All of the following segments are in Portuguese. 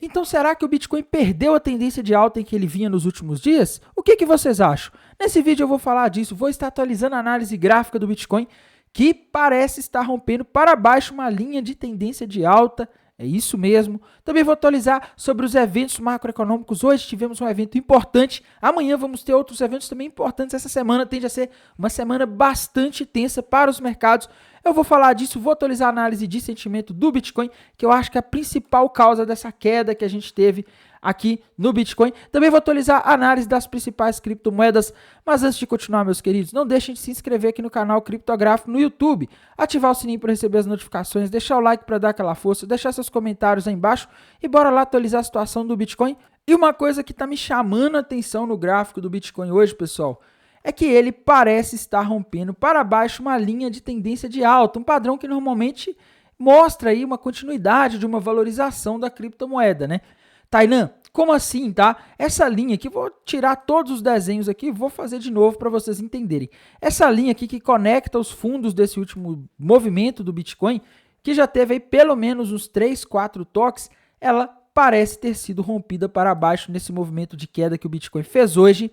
Então, será que o Bitcoin perdeu a tendência de alta em que ele vinha nos últimos dias? O que vocês acham? Nesse vídeo eu vou falar disso, vou estar atualizando a análise gráfica do Bitcoin, que parece estar rompendo para baixo uma linha de tendência de alta. É isso mesmo. Também vou atualizar sobre os eventos macroeconômicos. Hoje tivemos um evento importante. Amanhã vamos ter outros eventos também importantes. Essa semana tende a ser uma semana bastante tensa para os mercados. Eu vou falar disso, vou atualizar a análise de sentimento do Bitcoin, que eu acho que é a principal causa dessa queda que a gente teve aqui no Bitcoin. Também vou atualizar a análise das principais criptomoedas. Mas antes de continuar, meus queridos, não deixem de se inscrever aqui no canal Criptográfico no YouTube, ativar o sininho para receber as notificações, deixar o like para dar aquela força, deixar seus comentários aí embaixo e bora lá atualizar a situação do Bitcoin. E uma coisa que está me chamando a atenção no gráfico do Bitcoin hoje, pessoal, é que ele parece estar rompendo para baixo uma linha de tendência de alta, um padrão que normalmente mostra aí uma continuidade de uma valorização da criptomoeda, né? Tainan, como assim, tá? Essa linha aqui, vou tirar todos os desenhos aqui e vou fazer de novo para vocês entenderem. Essa linha aqui que conecta os fundos desse último movimento do Bitcoin, que já teve aí pelo menos uns 3, 4 toques, ela parece ter sido rompida para baixo nesse movimento de queda que o Bitcoin fez hoje.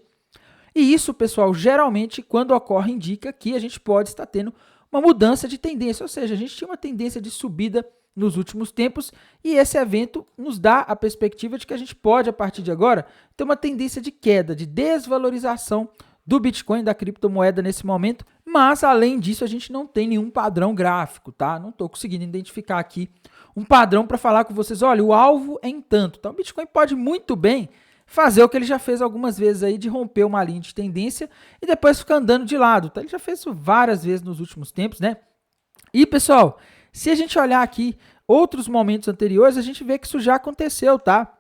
E isso, pessoal, geralmente, quando ocorre, indica que a gente pode estar tendo uma mudança de tendência, ou seja, a gente tinha uma tendência de subida nos últimos tempos e esse evento nos dá a perspectiva de que a gente pode, a partir de agora, ter uma tendência de queda, de desvalorização do Bitcoin, da criptomoeda nesse momento, mas, além disso, a gente não tem nenhum padrão gráfico, tá? Não estou conseguindo identificar aqui um padrão para falar com vocês, olha, o alvo é em tanto, tá? O Bitcoin pode muito bem fazer o que ele já fez algumas vezes aí, de romper uma linha de tendência e depois ficar andando de lado, tá? Ele já fez isso várias vezes nos últimos tempos, né? E, pessoal, se a gente olhar aqui outros momentos anteriores, a gente vê que isso já aconteceu, tá?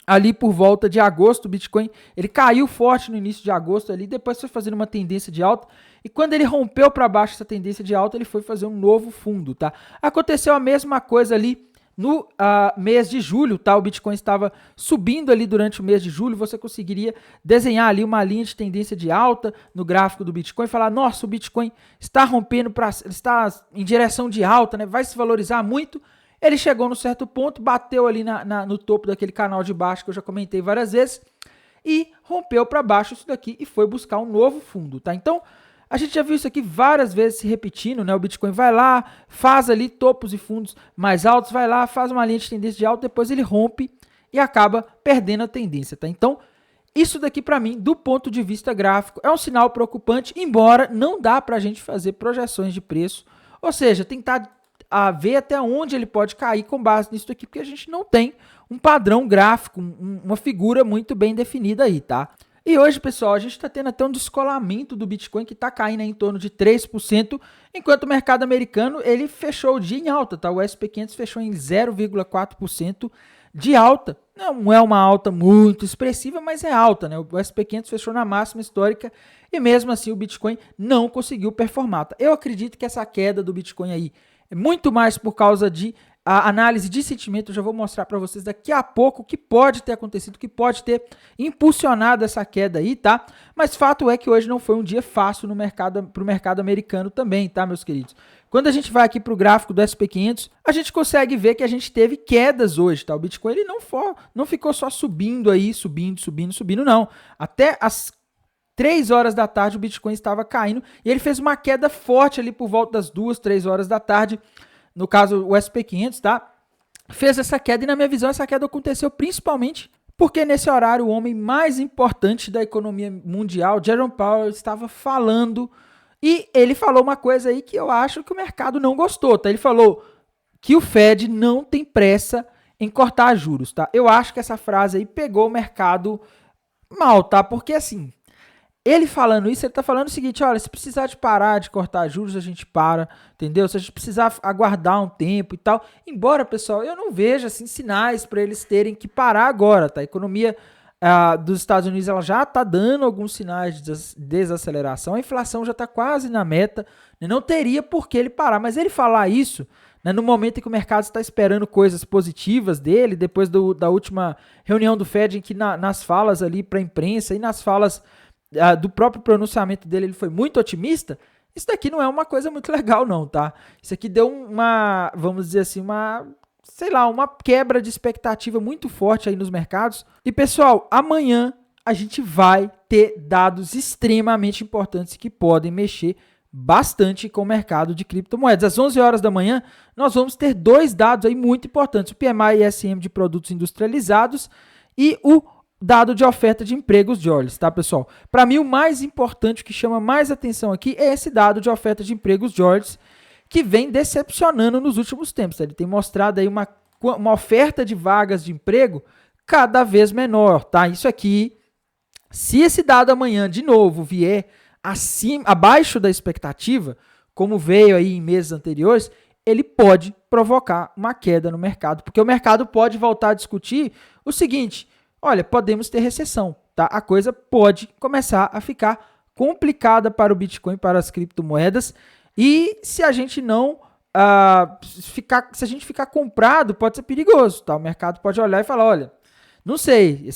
Ali por volta de agosto, o Bitcoin, ele caiu forte no início de agosto ali, depois foi fazendo uma tendência de alta, e quando ele rompeu para baixo essa tendência de alta, ele foi fazer um novo fundo, tá? Aconteceu a mesma coisa ali no mês de julho, tá? O Bitcoin estava subindo ali durante o mês de julho, você conseguiria desenhar ali uma linha de tendência de alta no gráfico do Bitcoin e falar, nossa, o Bitcoin está rompendo, está em direção de alta, né? Vai se valorizar muito. Ele chegou no certo ponto, bateu ali no topo daquele canal de baixo que eu já comentei várias vezes e rompeu para baixo isso daqui e foi buscar um novo fundo, tá? Então, a gente já viu isso aqui várias vezes se repetindo, né? O Bitcoin vai lá, faz ali topos e fundos mais altos, vai lá, faz uma linha de tendência de alta, depois ele rompe e acaba perdendo a tendência, tá? Então, isso daqui para mim, do ponto de vista gráfico, é um sinal preocupante, embora não dá para a gente fazer projeções de preço, ou seja, tentar ver até onde ele pode cair com base nisso daqui, porque a gente não tem um padrão gráfico, uma figura muito bem definida aí, tá? E hoje, pessoal, a gente está tendo até um descolamento do Bitcoin que está caindo em torno de 3%, enquanto o mercado americano ele fechou o dia em alta, tá? O SP500 fechou em 0,4% de alta. Não é uma alta muito expressiva, mas é alta, né? O SP500 fechou na máxima histórica e mesmo assim o Bitcoin não conseguiu performar. Tá? Eu acredito que essa queda do Bitcoin aí é muito mais por causa de a análise de sentimento. Eu já vou mostrar para vocês daqui a pouco o que pode ter acontecido, o que pode ter impulsionado essa queda aí, tá? Mas fato é que hoje não foi um dia fácil para o mercado americano também, tá, meus queridos? Quando a gente vai aqui para o gráfico do SP500, a gente consegue ver que a gente teve quedas hoje, tá? O Bitcoin ele não ficou só subindo aí, subindo, não. Até as 3 horas da tarde o Bitcoin estava caindo e ele fez uma queda forte ali por volta das 2, 3 horas da tarde. No caso, o SP500, tá? Fez essa queda e, na minha visão, essa queda aconteceu principalmente porque nesse horário o homem mais importante da economia mundial, Jerome Powell, estava falando e ele falou uma coisa aí que eu acho que o mercado não gostou, tá? Ele falou que o Fed não tem pressa em cortar juros, tá? Eu acho que essa frase aí pegou o mercado mal, tá? Porque assim, ele falando isso, ele está falando o seguinte, olha, se precisar de parar de cortar juros, a gente para, entendeu? Se a gente precisar aguardar um tempo e tal. Embora, pessoal, eu não vejo assim, sinais para eles terem que parar agora, tá? A economia dos Estados Unidos ela já está dando alguns sinais de desaceleração, a inflação já está quase na meta, né? Não teria por que ele parar, mas ele falar isso, né, no momento em que o mercado está esperando coisas positivas dele, depois da última reunião do Fed, em que nas falas ali para a imprensa e nas falas do próprio pronunciamento dele, ele foi muito otimista. Isso daqui não é uma coisa muito legal não, tá? Isso aqui deu vamos dizer assim, uma sei lá, uma quebra de expectativa muito forte aí nos mercados. E pessoal, amanhã a gente vai ter dados extremamente importantes que podem mexer bastante com o mercado de criptomoedas. Às 11 horas da manhã, nós vamos ter dois dados aí muito importantes, o PMI e ISM de produtos industrializados e o dado de oferta de empregos de Orleans, tá, pessoal? Para mim, o mais importante, o que chama mais atenção aqui é esse dado de oferta de empregos de Orleans, que vem decepcionando nos últimos tempos. Ele tem mostrado aí uma oferta de vagas de emprego cada vez menor, tá? Isso aqui, se esse dado amanhã, de novo, vier abaixo da expectativa, como veio aí em meses anteriores, ele pode provocar uma queda no mercado, porque o mercado pode voltar a discutir o seguinte: olha, podemos ter recessão, tá? A coisa pode começar a ficar complicada para o Bitcoin, para as criptomoedas, e se a gente não se a gente ficar comprado, pode ser perigoso, tá? O mercado pode olhar e falar, olha, não sei,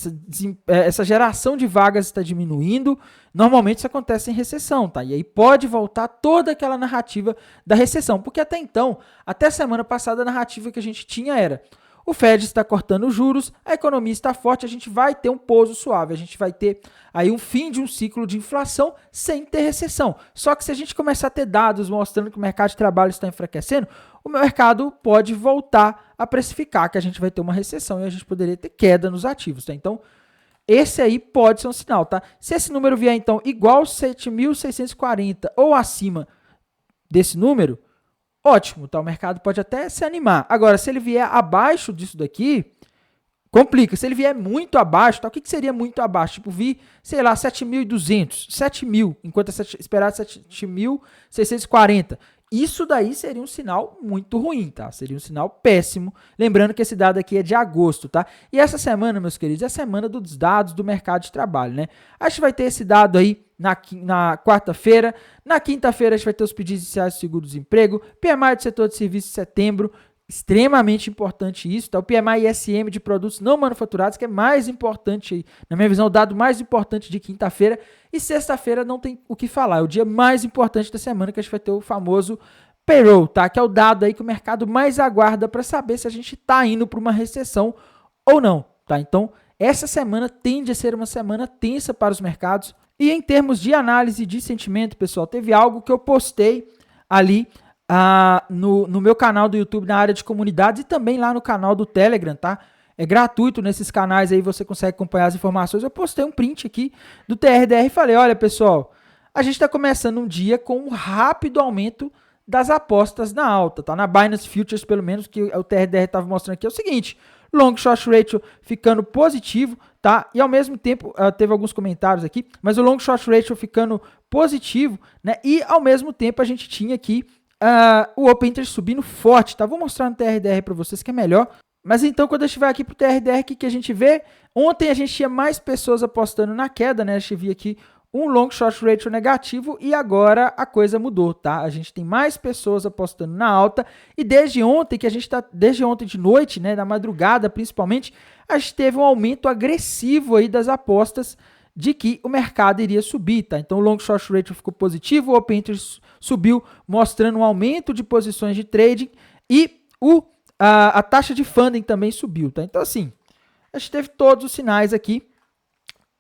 essa geração de vagas está diminuindo, normalmente isso acontece em recessão, tá? E aí pode voltar toda aquela narrativa da recessão, porque até então, até semana passada, a narrativa que a gente tinha era: o Fed está cortando os juros, a economia está forte, a gente vai ter um pouso suave, a gente vai ter aí um fim de um ciclo de inflação sem ter recessão. Só que se a gente começar a ter dados mostrando que o mercado de trabalho está enfraquecendo, o mercado pode voltar a precificar que a gente vai ter uma recessão e a gente poderia ter queda nos ativos, tá? Então, esse aí pode ser um sinal, tá? Se esse número vier, então, igual 7.640 ou acima desse número, ótimo, tá? O mercado pode até se animar. Agora, se ele vier abaixo disso daqui, complica. Se ele vier muito abaixo, tá? O que seria muito abaixo? Tipo, vir, sei lá, 7.200, 7.000, enquanto esperar 7.640. Isso daí seria um sinal muito ruim, tá? Seria um sinal péssimo. Lembrando que esse dado aqui é de agosto, tá? E essa semana, meus queridos, é a semana dos dados do mercado de trabalho, né? A gente vai ter esse dado aí na quarta-feira. Na quinta-feira, a gente vai ter os pedidos iniciais de seguro-desemprego, PMI do setor de serviços de setembro, extremamente importante isso, tá? O PMI ISM de produtos não manufaturados, que é mais importante aí, na minha visão, o dado mais importante de quinta-feira. E sexta-feira não tem o que falar, é o dia mais importante da semana, que a gente vai ter o famoso payroll, tá? Que é o dado aí que o mercado mais aguarda para saber se a gente está indo para uma recessão ou não, tá? Então, essa semana tende a ser uma semana tensa para os mercados. E em termos de análise de sentimento, pessoal, teve algo que eu postei ali no meu canal do YouTube, na área de comunidades, e também lá no canal do Telegram, tá? É gratuito nesses canais aí, você consegue acompanhar as informações. Eu postei um print aqui do TRDR e falei, olha pessoal, a gente está começando um dia com um rápido aumento das apostas na alta, tá? Na Binance Futures, pelo menos, que o TRDR estava mostrando aqui, é o seguinte: long short ratio ficando positivo, tá? E ao mesmo tempo, teve alguns comentários aqui, mas o long short ratio ficando positivo, né? E ao mesmo tempo a gente tinha aqui o Open Interest subindo forte, tá? Vou mostrar no TRDR para vocês que é melhor. Mas então, quando a gente vai aqui para o TRDR, o que a gente vê? Ontem a gente tinha mais pessoas apostando na queda, né? A gente via aqui um long short ratio negativo e agora a coisa mudou, tá? A gente tem mais pessoas apostando na alta e desde ontem, desde ontem de noite, né, na madrugada principalmente, a gente teve um aumento agressivo aí das apostas de que o mercado iria subir, tá? Então o long short ratio ficou positivo, o Open Interest subiu, mostrando um aumento de posições de trading e a taxa de funding também subiu, tá? Então assim, a gente teve todos os sinais aqui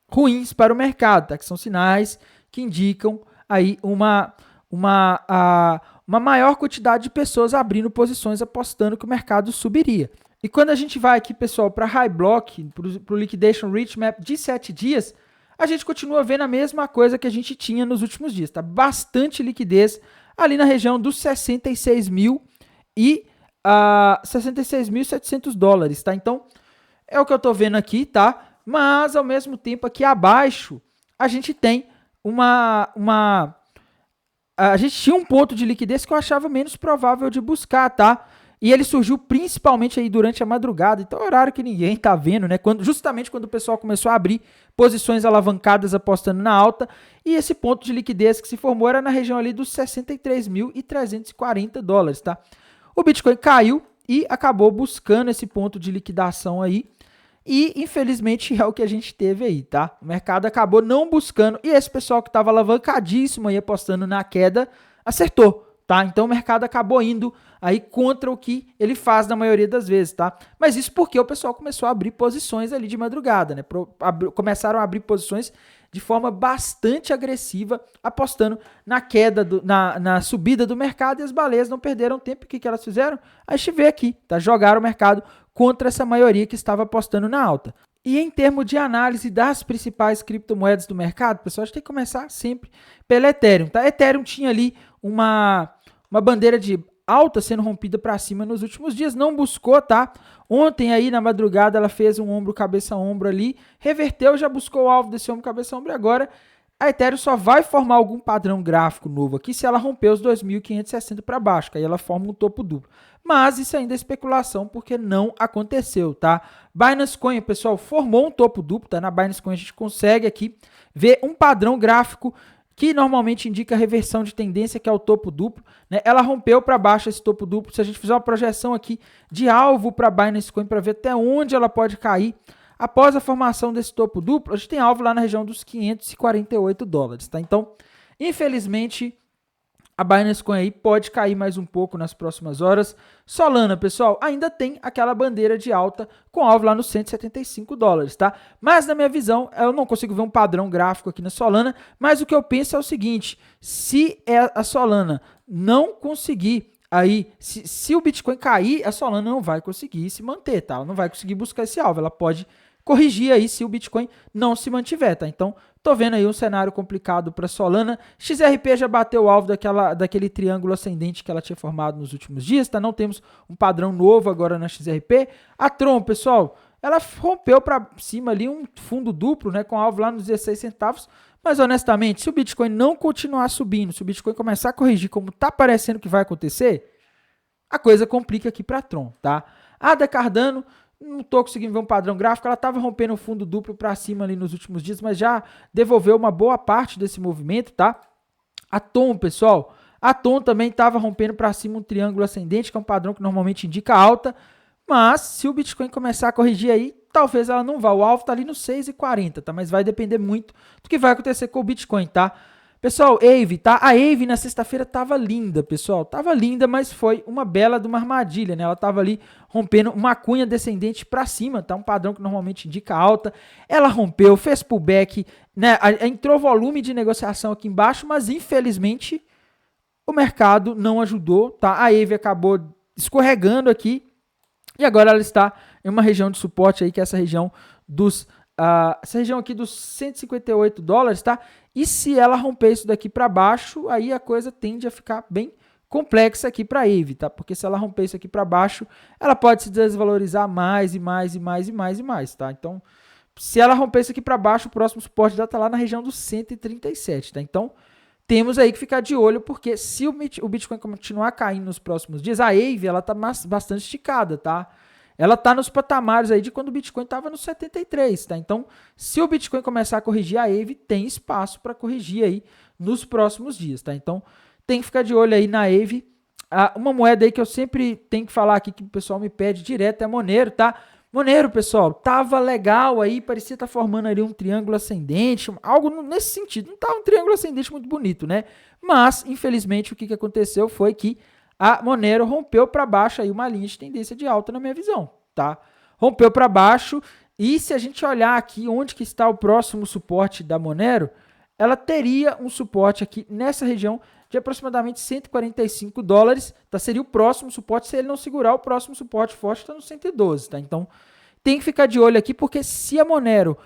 ruins para o mercado, tá? Que são sinais que indicam aí uma maior quantidade de pessoas abrindo posições apostando que o mercado subiria. E quando a gente vai aqui, pessoal, para High Block, para o Liquidation Reach Map de 7 dias, a gente continua vendo a mesma coisa que a gente tinha nos últimos dias, tá? Bastante liquidez ali na região dos 66 mil e 66.700 dólares, tá? Então, é o que eu tô vendo aqui, tá? Mas, ao mesmo tempo, aqui abaixo, a gente tem a gente tinha um ponto de liquidez que eu achava menos provável de buscar, tá? E ele surgiu principalmente aí durante a madrugada, então é horário que ninguém tá vendo, né? Justamente quando o pessoal começou a abrir posições alavancadas apostando na alta, e esse ponto de liquidez que se formou era na região ali dos 63.340 dólares, tá? O Bitcoin caiu e acabou buscando esse ponto de liquidação aí, e infelizmente é o que a gente teve aí, tá? O mercado acabou não buscando, e esse pessoal que estava alavancadíssimo aí apostando na queda, acertou, tá? Então o mercado acabou indo aí contra o que ele faz na maioria das vezes, tá? Mas isso porque o pessoal começou a abrir posições ali de madrugada, né? Começaram a abrir posições de forma bastante agressiva, apostando na queda, na subida do mercado, e as baleias não perderam tempo. O que elas fizeram? A gente vê aqui, tá? Jogaram o mercado contra essa maioria que estava apostando na alta. E em termos de análise das principais criptomoedas do mercado, pessoal, a gente tem que começar sempre pela Ethereum, tá? Ethereum tinha ali uma bandeira de alta sendo rompida para cima nos últimos dias, não buscou, tá? Ontem aí na madrugada ela fez um ombro, cabeça, ombro ali, reverteu, já buscou o alvo desse ombro, cabeça, ombro, e agora a Ethereum só vai formar algum padrão gráfico novo aqui se ela romper os 2.560 para baixo, que aí ela forma um topo duplo. Mas isso ainda é especulação, porque não aconteceu, tá? Binance Coin, pessoal, formou um topo duplo, tá? Na Binance Coin a gente consegue aqui ver um padrão gráfico que normalmente indica reversão de tendência, que é o topo duplo, né? Ela rompeu para baixo esse topo duplo. Se a gente fizer uma projeção aqui de alvo para a Binance Coin para ver até onde ela pode cair, após a formação desse topo duplo, a gente tem alvo lá na região dos $548, tá? Então, infelizmente, a Binance Coin aí pode cair mais um pouco nas próximas horas. Solana, pessoal, ainda tem aquela bandeira de alta com alvo lá nos $175, tá? Mas na minha visão, eu não consigo ver um padrão gráfico aqui na Solana, mas o que eu penso é o seguinte: se a Solana não conseguir aí, se o Bitcoin cair, a Solana não vai conseguir se manter, tá? Ela não vai conseguir buscar esse alvo, ela pode corrigir aí se o Bitcoin não se mantiver, tá? Então, tô vendo aí um cenário complicado para Solana. XRP já bateu o alvo daquele triângulo ascendente que ela tinha formado nos últimos dias, tá? Não temos um padrão novo agora na XRP. A Tron, pessoal, ela rompeu para cima ali um fundo duplo, né, com alvo lá nos 16 centavos. Mas honestamente, se o Bitcoin não continuar subindo, se o Bitcoin começar a corrigir como tá parecendo que vai acontecer, a coisa complica aqui para a Tron, tá? A da Cardano, não estou conseguindo ver um padrão gráfico, ela estava rompendo o fundo duplo para cima ali nos últimos dias, mas já devolveu uma boa parte desse movimento, tá? A TOM, pessoal, a TOM também estava rompendo para cima um triângulo ascendente, que é um padrão que normalmente indica alta, mas se o Bitcoin começar a corrigir aí, talvez ela não vá. O alvo está ali no 6,40, tá? Mas vai depender muito do que vai acontecer com o Bitcoin, tá? Pessoal, AVE, tá? A AVE na sexta-feira tava linda, pessoal. Tava linda, mas foi uma bela de uma armadilha, né? Ela tava ali rompendo uma cunha descendente para cima, tá? Um padrão que normalmente indica alta. Ela rompeu, fez pullback, né? Entrou volume de negociação aqui embaixo, mas infelizmente o mercado não ajudou, tá? A AVE acabou escorregando aqui e agora ela está em uma região de suporte aí, que é essa região aqui dos $158, tá? E se ela romper isso daqui para baixo, aí a coisa tende a ficar bem complexa aqui para a AVE, tá? Porque se ela romper isso aqui para baixo, ela pode se desvalorizar mais e mais e mais e mais e mais, tá? Então, se ela romper isso aqui para baixo, o próximo suporte já tá lá na região dos 137, tá? Então, temos aí que ficar de olho, porque se o Bitcoin continuar caindo nos próximos dias, a AVE, ela tá bastante esticada, tá? Ela está nos patamares aí de quando o Bitcoin estava nos 73, tá? Então, se o Bitcoin começar a corrigir, a AVE tem espaço para corrigir aí nos próximos dias, tá? Então, tem que ficar de olho aí na AVE. Uma moeda aí que eu sempre tenho que falar aqui, que o pessoal me pede direto, é Monero, tá? Monero, pessoal, tava legal aí, parecia estar formando ali um triângulo ascendente, algo nesse sentido. Não tava um triângulo ascendente muito bonito, né? Mas, infelizmente, o que aconteceu foi que a Monero rompeu para baixo aí uma linha de tendência de alta na minha visão, tá? Rompeu para baixo e se a gente olhar aqui onde que está o próximo suporte da Monero, ela teria um suporte aqui nessa região de aproximadamente $145, tá? Seria o próximo suporte, se ele não segurar o próximo suporte forte, está no 112, tá? Então, tem que ficar de olho aqui, porque se a Monero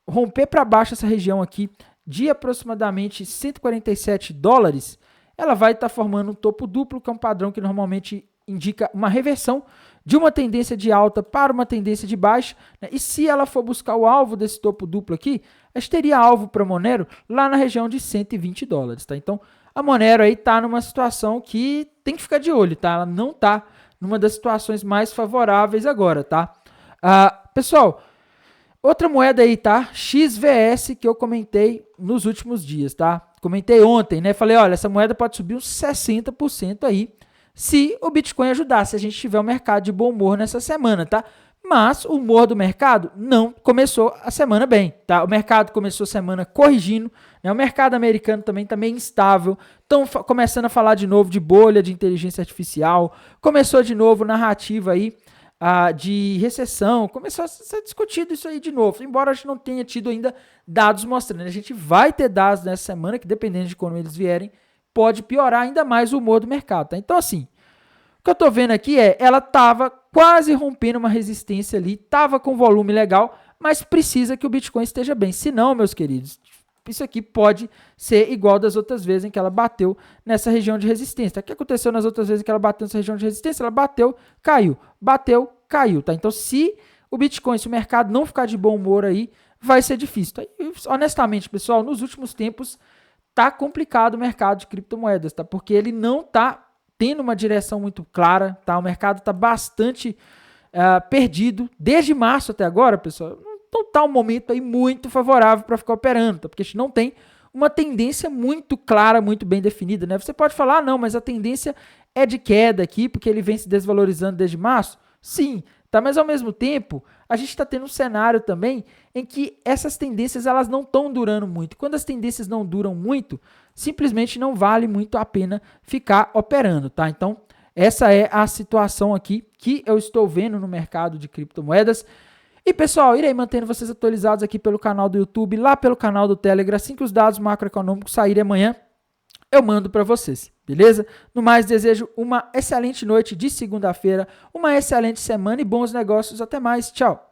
romper para baixo essa região aqui de aproximadamente $147, ela vai estar formando um topo duplo, que é um padrão que normalmente indica uma reversão de uma tendência de alta para uma tendência de baixa, né? E se ela for buscar o alvo desse topo duplo aqui, a gente teria alvo para Monero lá na região de $120, tá? Então, a Monero aí está numa situação que tem que ficar de olho, tá? Ela não está numa das situações mais favoráveis agora, tá? Pessoal, outra moeda aí, tá? XVS, que eu comentei nos últimos dias, tá? Comentei ontem, né? Falei, olha, essa moeda pode subir uns 60% aí, se o Bitcoin ajudar, se a gente tiver um mercado de bom humor nessa semana, tá? mas o humor do mercado não começou a semana bem, tá? O mercado começou a semana corrigindo, né? O mercado americano também está meio instável, estão começando a falar de novo de bolha de inteligência artificial, começou de novo narrativa aí de recessão, começou a ser discutido isso aí de novo, embora a gente não tenha tido ainda dados mostrando. A gente vai ter dados nessa semana, que dependendo de quando eles vierem, pode piorar ainda mais o humor do mercado, tá? Então, assim, o que eu tô vendo aqui ela tava quase rompendo uma resistência ali, tava com volume legal, mas precisa que o Bitcoin esteja bem. Se não, meus queridos, isso aqui pode ser igual das outras vezes em que ela bateu nessa região de resistência. O que aconteceu nas outras vezes em que ela bateu nessa região de resistência? Ela bateu, caiu, tá? Então, se o Bitcoin, se o mercado não ficar de bom humor aí, vai ser difícil. Tá? E, honestamente, pessoal, nos últimos tempos tá complicado o mercado de criptomoedas, tá? Porque ele não tá tendo uma direção muito clara, tá? O mercado tá bastante perdido desde março até agora, pessoal. Não tá um momento aí muito favorável para ficar operando, tá? Porque a gente não tem uma tendência muito clara, muito bem definida, né? Você pode falar, não, mas a tendência é de queda aqui, porque ele vem se desvalorizando desde março. Sim, tá? Mas ao mesmo tempo, a gente está tendo um cenário também em que essas tendências elas não estão durando muito. Quando as tendências não duram muito, simplesmente não vale muito a pena ficar operando, tá? Então, essa é a situação aqui que eu estou vendo no mercado de criptomoedas. E, pessoal, irei mantendo vocês atualizados aqui pelo canal do YouTube, lá pelo canal do Telegram. Assim que os dados macroeconômicos saírem amanhã, eu mando para vocês, beleza? No mais, desejo uma excelente noite de segunda-feira, uma excelente semana e bons negócios. Até mais, tchau!